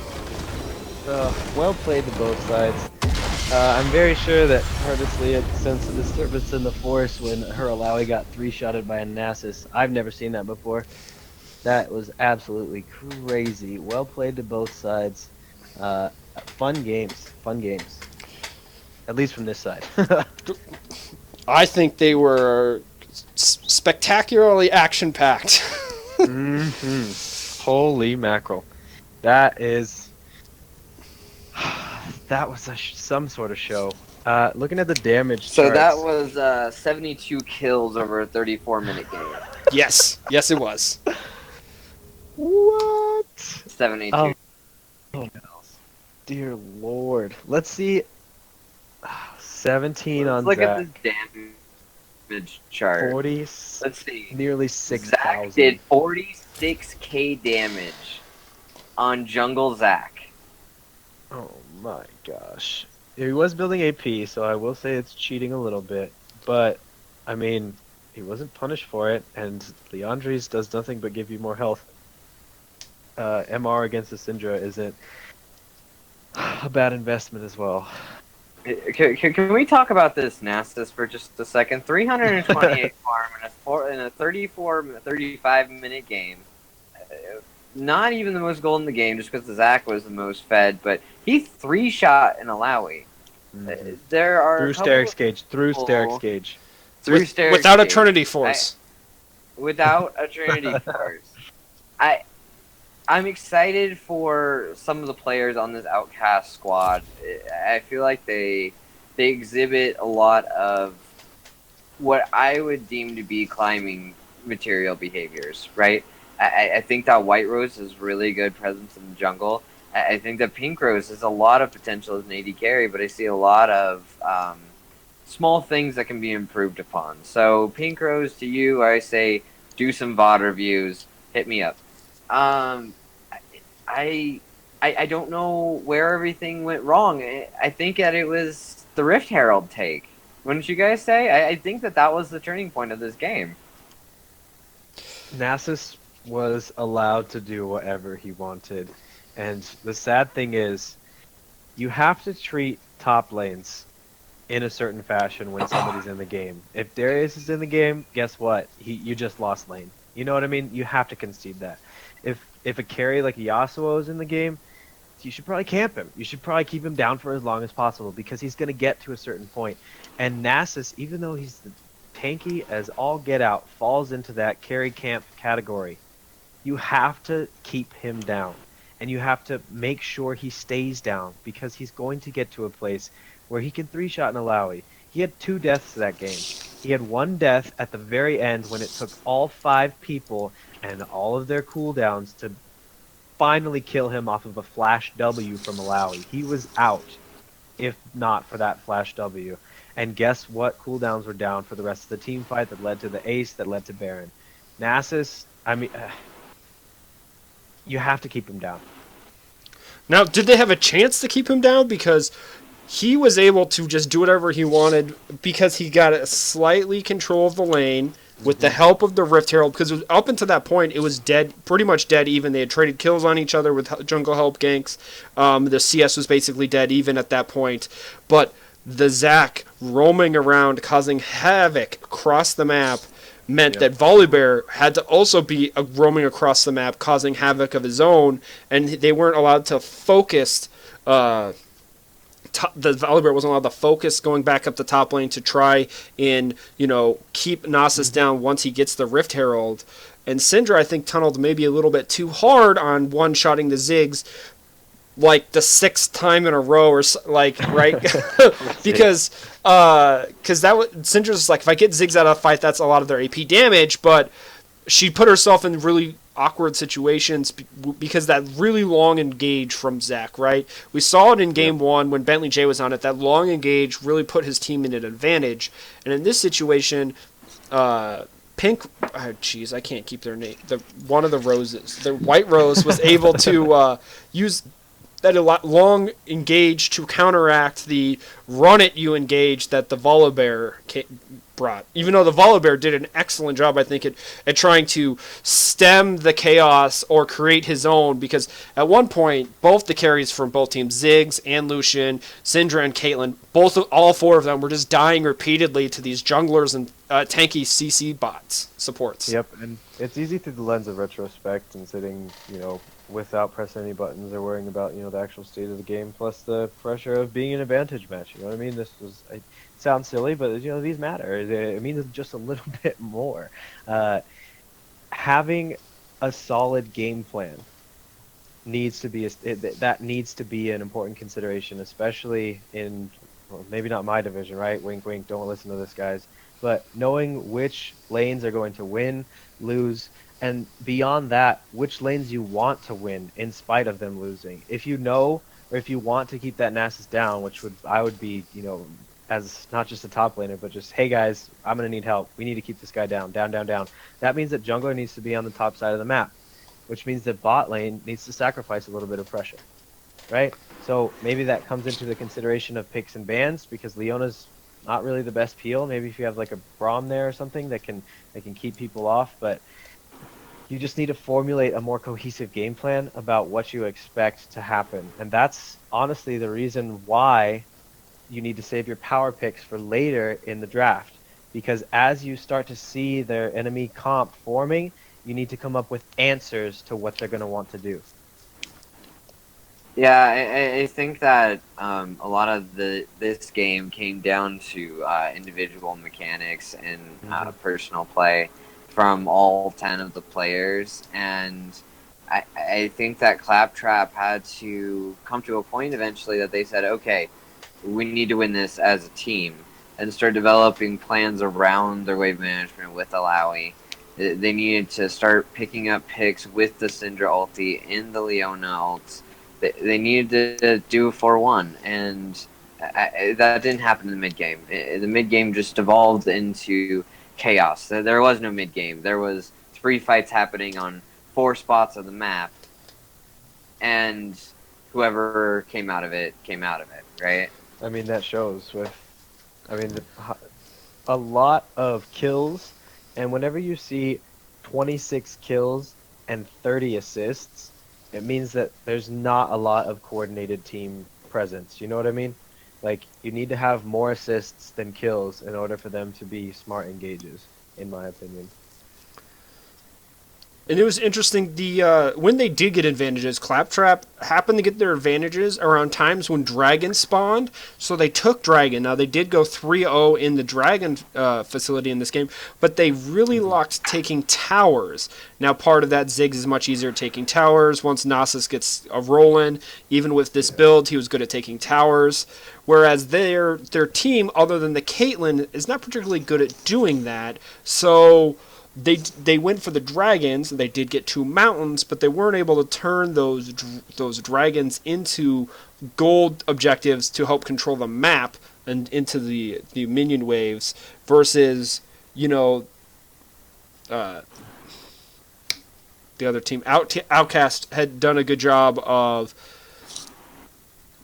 Well played to both sides. I'm very sure that Heartlessly had sensed a disturbance in the force when her Alawi got 3-shotted by a Nasus. I've never seen that before. That was absolutely crazy. Well played to both sides. Fun games. Fun games. At least from this side. I think they were spectacularly action-packed. Holy mackerel. That is... That was some sort of show. Looking at the damage So charts, that was 72 kills over a 34-minute game. Yes. Yes, it was. What? 72. Oh, dear Lord. Let's see. 17 on Look Zac. at this damage chart. 40. Let's see. Nearly Zac 6,000. did 46k damage on Jungle Zac. Oh my gosh. He was building AP, so I will say it's cheating a little bit. But, I mean, he wasn't punished for it, and Leandri's does nothing but give you more health. MR against the Syndra isn't a bad investment as well. Can we talk about this Nasus for just a second? 328 farm in a 35-minute game. Not even the most gold in the game, just because the Zac was the most fed, but he 3-shot an Alawi. There are Through Starrick's Gauge. Through Starrick's Gauge. Without a Trinity Force. Without a Trinity Force. I'm excited for some of the players on this Outcast squad. I feel like they exhibit a lot of what I would deem to be climbing material behaviors, right? I think that White Rose is really good presence in the jungle. I think that Pink Rose has a lot of potential as an AD carry, but I see a lot of small things that can be improved upon. So Pink Rose, to you, I say do some VOD reviews. Hit me up. I don't know where everything went wrong. I think that it was the Rift Herald take. Wouldn't you guys say? I think that was the turning point of this game. Nasus was allowed to do whatever he wanted. And the sad thing is, you have to treat top lanes in a certain fashion when somebody's in the game. If Darius is in the game, guess what? You just lost lane. You know what I mean? You have to concede that. If a carry like Yasuo is in the game, you should probably camp him. You should probably keep him down for as long as possible because he's going to get to a certain point. And Nasus, even though he's tanky as all get out, falls into that carry camp category. You have to keep him down. And you have to make sure he stays down because he's going to get to a place where he can three-shot an Alawi. He had 2 deaths that game. He had 1 death at the very end when it took all 5 people and all of their cooldowns to finally kill him off of a flash W from Malawi. He was out if not for that flash W. And guess what? Cooldowns were down for the rest of the team fight that led to the ace that led to Baron. Nasus, I mean, you have to keep him down. Now, did they have a chance to keep him down? Because he was able to just do whatever he wanted because he got a slightly control of the lane with the help of the Rift Herald. Because up until that point, it was dead, pretty much dead even. They had traded kills on each other with jungle help ganks. The CS was basically dead even at that point. But the Zac roaming around, causing havoc across the map, meant that Volibear had to also be roaming across the map, causing havoc of his own, and they weren't allowed to focus. The Volibear wasn't allowed to focus going back up the top lane to try and keep Nasus down once he gets the Rift Herald. And Syndra, I think, tunneled maybe a little bit too hard on one-shotting the Ziggs, like the 6th time in a row, or right? because that was Syndra's like, if I get Ziggs out of the fight, that's a lot of their AP damage. But she put herself in really awkward situations because that really long engage from Zac, right? We saw it in game 1 when Bentley J was on it. That long engage really put his team in an advantage. And in this situation, Pink, I can't keep their name. One of the roses, the White Rose, was able to use that long engage to counteract the run it you engage that the Volibear brought. Even though the Volibear did an excellent job, I think, at trying to stem the chaos or create his own, because at one point, both the carries from both teams, Ziggs and Lucian, Syndra and Caitlyn, all 4 of them were just dying repeatedly to these junglers and tanky CC bots supports. Yep, and it's easy through the lens of retrospect and sitting, without pressing any buttons or worrying about, the actual state of the game, plus the pressure of being an advantage match. You know what I mean? It sounds silly, but, these matter. It means just a little bit more. Having a solid game plan needs to be an important consideration, especially in, maybe not my division, right? Wink, wink, don't listen to this, guys. But knowing which lanes are going to win, lose, and beyond that, which lanes you want to win in spite of them losing. If you know, or if you want to keep that Nasus down, which I would be, as not just a top laner, but just, hey guys, I'm going to need help. We need to keep this guy down, down, down, down. That means that jungler needs to be on the top side of the map, which means that bot lane needs to sacrifice a little bit of pressure, right? So maybe that comes into the consideration of picks and bans, because Leona's not really the best peel. Maybe if you have like a Braum there or something that can keep people off, but you just need to formulate a more cohesive game plan about what you expect to happen. And that's honestly the reason why you need to save your power picks for later in the draft. Because as you start to see their enemy comp forming, you need to come up with answers to what they're going to want to do. Yeah, I think that a lot of this game came down to individual mechanics and personal play from all 10 of the players, and I think that Claptrap had to come to a point eventually that they said, okay, we need to win this as a team, and start developing plans around their wave management with Alawi. They needed to start picking up picks with the Syndra ulti and the Leona ults. They needed to do a 4-1, and that didn't happen in the mid-game. The mid-game just devolved into chaos. There was no mid-game. There was 3 fights happening on 4 spots of the map, and whoever came out of it, right? I mean, that shows with, a lot of kills, and whenever you see 26 kills and 30 assists, it means that there's not a lot of coordinated team presence. You know what I mean? Like, you need to have more assists than kills in order for them to be smart engages, in my opinion. And it was interesting. The when they did get advantages, Claptrap happened to get their advantages around times when Dragon spawned. So they took Dragon. Now they did go 3-0 in the Dragon facility in this game, but they really locked taking towers. Now part of that Ziggs is much easier taking towers once Nasus gets a rolling. Even with this build, he was good at taking towers. Whereas their team, other than the Caitlyn, is not particularly good at doing that. So they went for the dragons. They did get 2 mountains, but they weren't able to turn those dragons into gold objectives to help control the map and into the minion waves. Versus, you know, the other team, Outcast, had done a good job of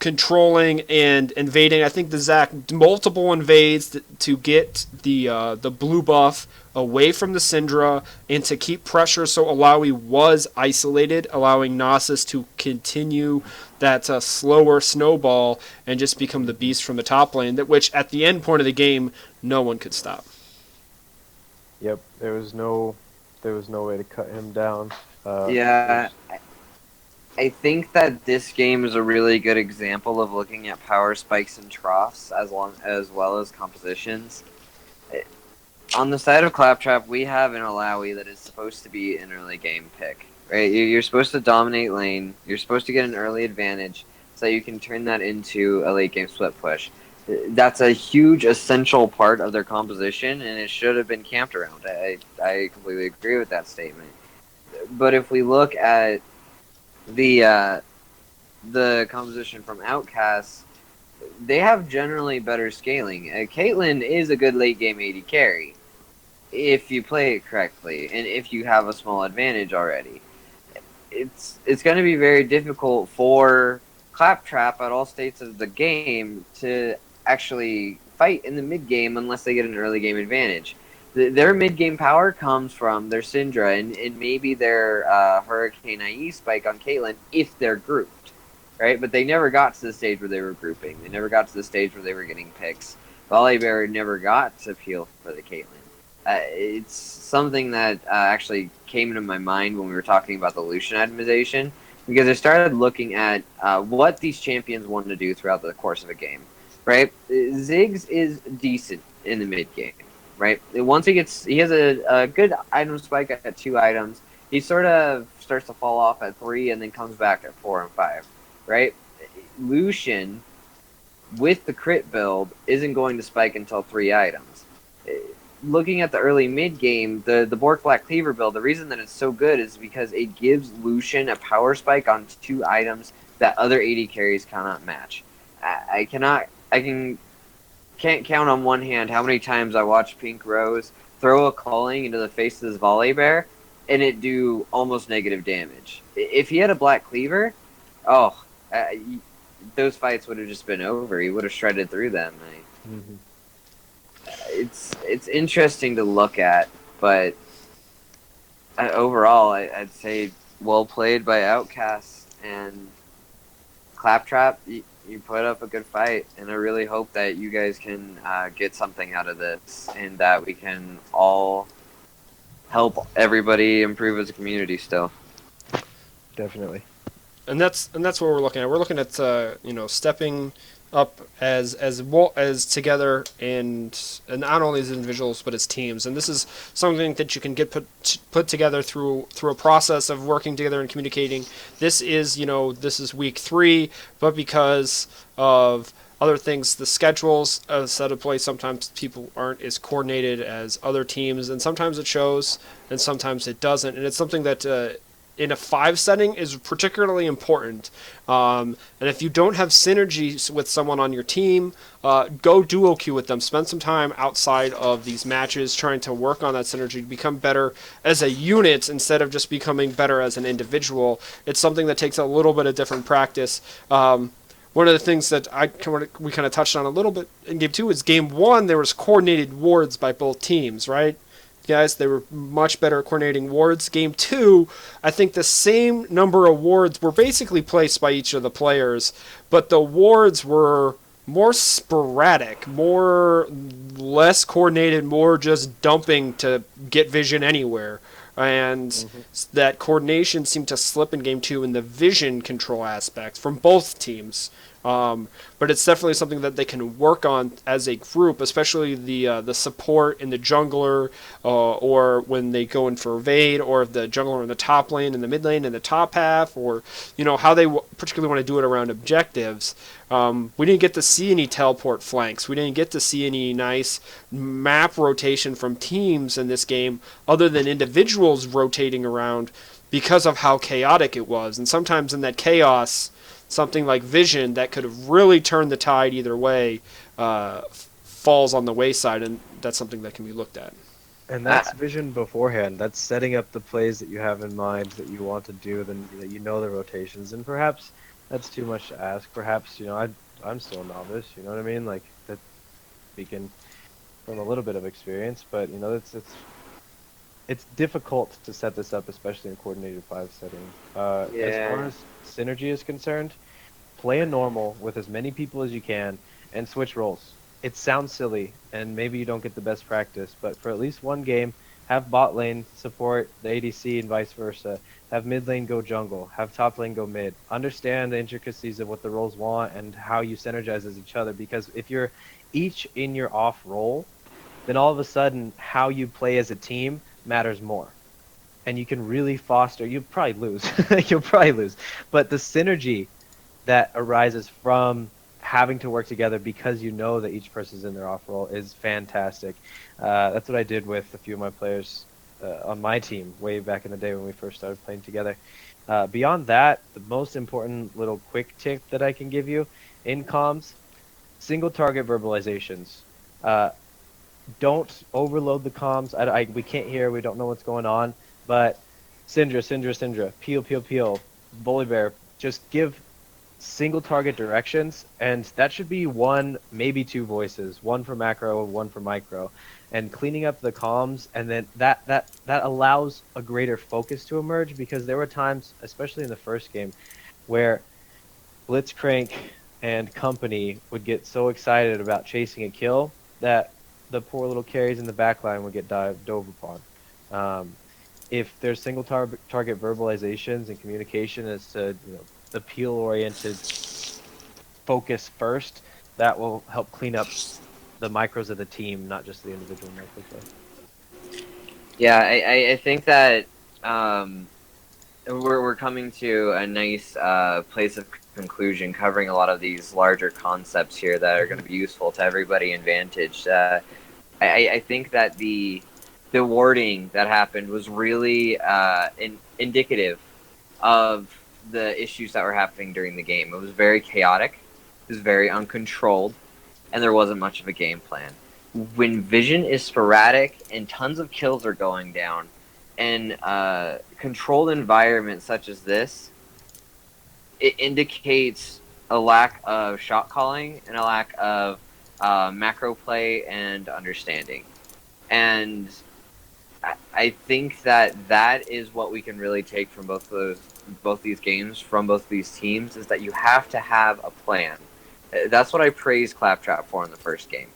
controlling and invading. I think the Zac multiple invades to get the blue buff away from the Syndra and to keep pressure so Alawi was isolated, allowing Nasus to continue that slower snowball and just become the beast from the top lane, that which at the end point of the game no one could stop. Yep, there was no way to cut him down. Yeah, I think that this game is a really good example of looking at power spikes and troughs as well as compositions. On the side of Claptrap, we have an Alawi that is supposed to be an early game pick, right? You're supposed to dominate lane. You're supposed to get an early advantage so you can turn that into a late game split push. That's a huge essential part of their composition, and it should have been camped around. I completely agree with that statement. But if we look at the composition from Outcasts, they have generally better scaling. Caitlyn is a good late game AD carry if you play it correctly and if you have a small advantage already. It's going to be very difficult for Claptrap at all states of the game to actually fight in the mid game unless they get an early game advantage. Their mid game power comes from their Syndra and maybe their Hurricane IE spike on Caitlyn if they're grouped, right? But they never got to the stage where they were grouping. They never got to the stage where they were getting picks. Volibear never got to peel for the Caitlyn. It's something that actually came into my mind when we were talking about the Lucian itemization, because I started looking at what these champions want to do throughout the course of a game, right? Ziggs is decent in the mid game, right? Once he has a good item spike at 2 items, he sort of starts to fall off at 3 and then comes back at 4 and 5, right? Lucian, with the crit build, isn't going to spike until 3 items. Looking at the early mid game, the Bork Black Cleaver build, the reason that it's so good is because it gives Lucian a power spike on 2 items that other AD carries cannot match. I can't count on one hand how many times I watched Pink Rose throw a calling into the face of this Volibear and it do almost negative damage. If he had a Black Cleaver, those fights would have just been over. He would have shredded through them. It's interesting to look at, but overall, I'd say well played by Outcasts and Claptrap. You put up a good fight, and I really hope that you guys can get something out of this, and that we can all help everybody improve as a community. Still, Definitely. And that's what we're looking at. We're looking at stepping up as together and not only as individuals but as teams. And this is something that you can get put together through a process of working together and communicating. This is week 3, but because of other things, the schedules set of play, sometimes people aren't as coordinated as other teams, and sometimes it shows and sometimes it doesn't. And it's something that in a 5 setting is particularly important. And if you don't have synergies with someone on your team, go duo queue with them. Spend some time outside of these matches trying to work on that synergy to become better as a unit instead of just becoming better as an individual. It's something that takes a little bit of different practice. One of the things that we kind of touched on a little bit in Game 2 is Game 1, there was coordinated wards by both teams, right? Guys, they were much better at coordinating wards. Game 2, I think the same number of wards were basically placed by each of the players, but the wards were more sporadic, less coordinated, more just dumping to get vision anywhere. and Mhm. that coordination seemed to slip in game two in the vision control aspect from both teams. But it's definitely something that they can work on as a group, especially the support in the jungler, or when they go in for evade, or the jungler in the top lane, in the mid lane, in the top half, or how they particularly want to do it around objectives. We didn't get to see any teleport flanks. We didn't get to see any nice map rotation from teams in this game, other than individuals rotating around because of how chaotic it was. And sometimes in that chaos, something like vision that could have really turned the tide either way falls on the wayside, and that's something that can be looked at. And Uh, that's vision beforehand. That's setting up the plays that you have in mind that you want to do, then that you know the rotations. And perhaps that's too much to ask. Perhaps, I'm still a novice, you know what I mean? Like that speaking from a little bit of experience, but it's difficult to set this up, especially in a coordinated five setting. As far yeah. as synergy is concerned, play a normal with as many people as you can and switch roles. It sounds silly and maybe you don't get the best practice, but for at least one game, have bot lane support the ADC and vice versa. Have mid lane go jungle. Have top lane go mid. Understand the intricacies of what the roles want and how you synergize as each other. Because if you're each in your off role, then all of a sudden how you play as a team matters more. And you can really foster. You'll probably lose. You'll probably lose. But the synergy that arises from having to work together because you know that each person's in their off role is fantastic. That's what I did with a few of my players on my team way back in the day when we first started playing together. Beyond that, the most important little quick tip that I can give you in comms, single target verbalizations. Uh, don't overload the comms. We can't hear. We don't know what's going on. But Syndra, peel, peel, peel, Bully Bear, just give single target directions, and that should be one, maybe two voices, one for macro, one for micro, and cleaning up the comms, and then that allows a greater focus to emerge because there were times, especially in the first game, where Blitzcrank and company would get so excited about chasing a kill that the poor little carries in the backline would get dove upon. Um, if there's single target verbalizations and communication as to the peel oriented focus first, that will help clean up the micros of the team, not just the individual micros. Yeah, I think that um, we're coming to a nice place of conclusion, covering a lot of these larger concepts here that are going to be useful to everybody in Vantage. I think that the wording that happened was really indicative of the issues that were happening during the game. It was very chaotic, it was very uncontrolled, and there wasn't much of a game plan. When vision is sporadic and tons of kills are going down, in a controlled environment such as this, it indicates a lack of shot calling and a lack of macro play and understanding. And I think that that is what we can really take from both these games, from both these teams, is that you have to have a plan. That's what I praised Claptrap for in the first game.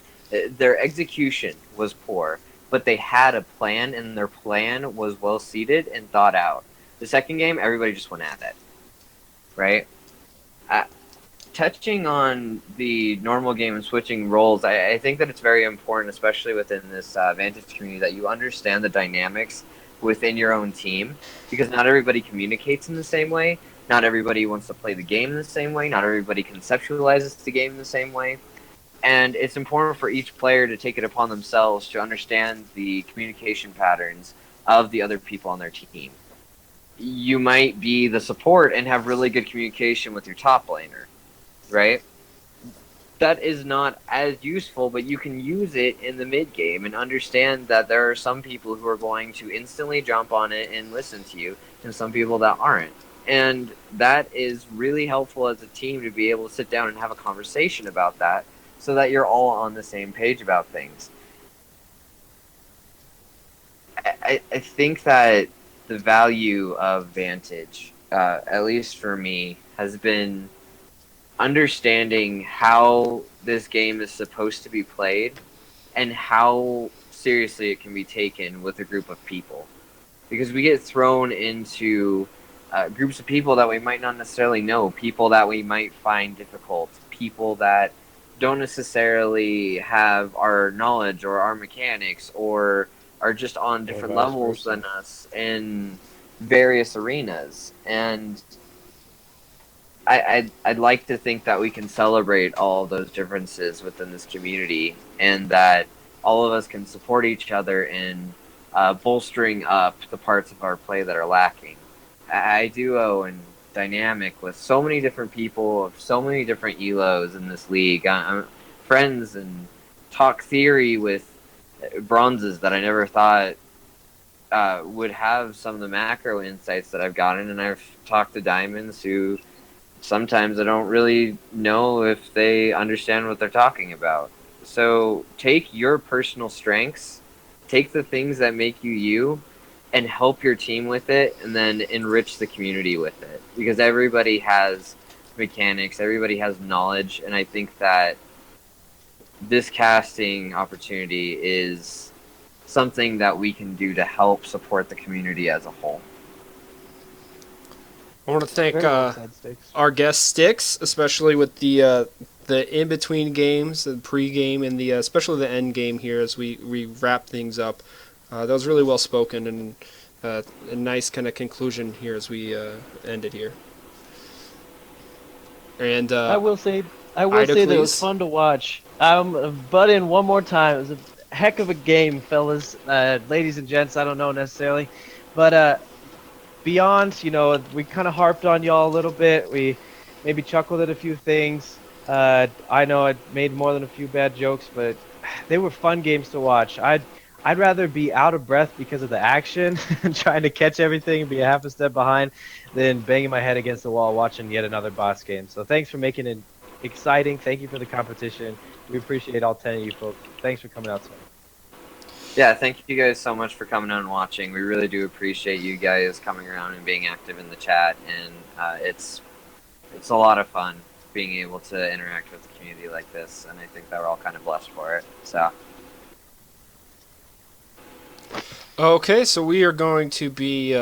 Their execution was poor, but they had a plan, and their plan was well seated and thought out. The second game, everybody just went at it, right? Touching on the normal game and switching roles, I think that it's very important, especially within this Vantage community, that you understand the dynamics within your own team, because not everybody communicates in the same way. Not everybody wants to play the game in the same way. Not everybody conceptualizes the game in the same way. And it's important for each player to take it upon themselves to understand the communication patterns of the other people on their team. You might be the support and have really good communication with your top laner, right? That is not as useful, but you can use it in the mid game and understand that there are some people who are going to instantly jump on it and listen to you, and some people that aren't. And that is really helpful as a team to be able to sit down and have a conversation about that so that you're all on the same page about things. I think that the value of Vantage, at least for me, has been understanding how this game is supposed to be played and how seriously it can be taken with a group of people. because we get thrown into groups of people that we might not necessarily know, people that we might find difficult, people that don't necessarily have our knowledge or our mechanics or are just on Or different vice levels versa. than us in various arenas. And I'd like to think that we can celebrate all of those differences within this community, and that all of us can support each other in bolstering up the parts of our play that are lacking. I duo and dynamic with so many different people of so many different elos in this league. I'm friends and talk theory with bronzes that I never thought would have some of the macro insights that I've gotten, and I've talked to diamonds who sometimes I don't really know if they understand what they're talking about. So take your personal strengths, take the things that make you you, and help your team with it, and then enrich the community with it. Because everybody has mechanics, everybody has knowledge, and I think that this casting opportunity is something that we can do to help support the community as a whole. I want to thank Very well said, Sticks. our guest Sticks, especially with the in between games, the pre-game, and the especially the end game here as we wrap things up. That was really well spoken and a nice kind of conclusion here as we end it here. And I will say, Ida, that it was please. fun to watch. Butt in one more time. It was a heck of a game, fellas, ladies and gents. I don't know necessarily, but beyond, we kind of harped on y'all a little bit. We maybe chuckled at a few things. I know I made more than a few bad jokes, but they were fun games to watch. I'd rather be out of breath because of the action and trying to catch everything and be a half a step behind than banging my head against the wall watching yet another boss game. So thanks for making it exciting. Thank you for the competition. We appreciate all 10 of you folks. Thanks for coming out tonight. Yeah, thank you guys so much for coming out and watching. We really do appreciate you guys coming around and being active in the chat, and it's a lot of fun being able to interact with the community like this, and I think that we're all kind of blessed for it. So. Okay, so we are going to be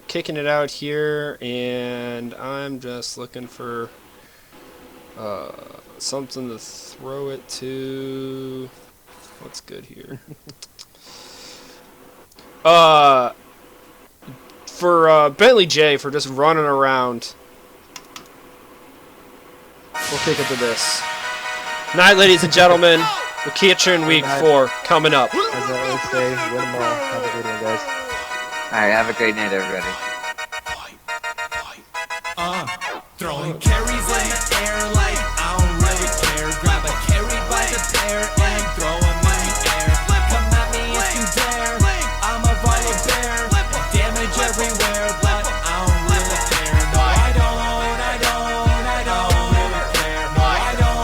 kicking it out here, and I'm just looking for something to throw it to. What's good here? For Bentley J for just running around. We'll kick it to this. Night, ladies and gentlemen. The Kitchen Week 4 coming up. As I always say, win them all. Have a good one, guys. All right, have a great night, everybody. Throwing carries in the air like I don't really care. Grab a carry by the pair and throw him in the air. Come at me if you dare. I'm a violent bear. Damage everywhere, but I don't really care. No, I don't really care. No, I don't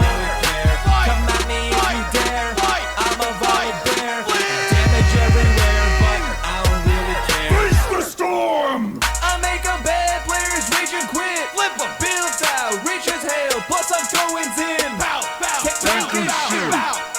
really care. Come at me if you dare. I'm a violent bear. Damage everywhere, but I don't really care. Face the storm! I make a bad players rage and quit. Flip a build out, reach as hail, plus I'm throwing in. Bow, bow, bow, bow, bow.